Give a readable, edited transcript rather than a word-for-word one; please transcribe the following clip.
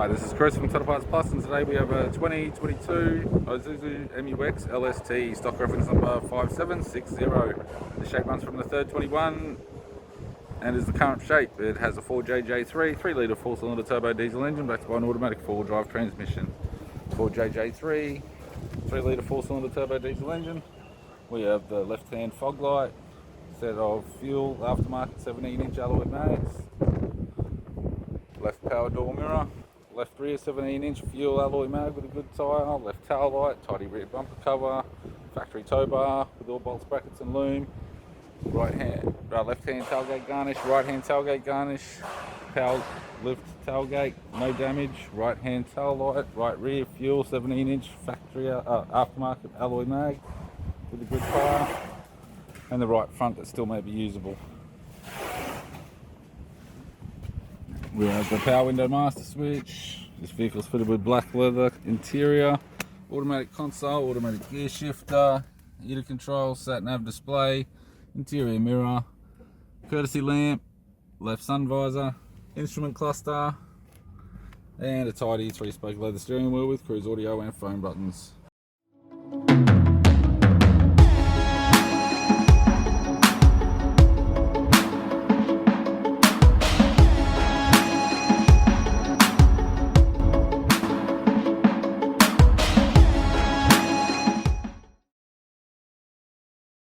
Hi, this is Chris from Total Parts Plus, and today we have a 2022 Isuzu MU-X LS-T, stock reference number 5760. The shape runs from the third 21 and is the current shape. It has a 4JJ3 3-litre 4-cylinder turbo diesel engine backed by an automatic 4-drive transmission. 4JJ3 3-litre 4-cylinder turbo diesel engine. We have the left-hand fog light, set of fuel aftermarket 17-inch alloy mags, left power door mirror, left rear 17-inch fuel alloy mag with a good tyre, left tail light, tidy rear bumper cover, factory tow bar with all bolts, brackets and loom, left-hand tailgate garnish, right-hand tailgate garnish, power lift tailgate, no damage, right-hand tail light, right rear fuel 17-inch factory aftermarket alloy mag with a good tyre, and the right front that still may be usable. We have the power window master switch. This vehicle is fitted with black leather interior, automatic console, automatic gear shifter, heater control, sat nav display, interior mirror, courtesy lamp, left sun visor, instrument cluster, and a tidy 3-spoke leather steering wheel with cruise audio and phone buttons.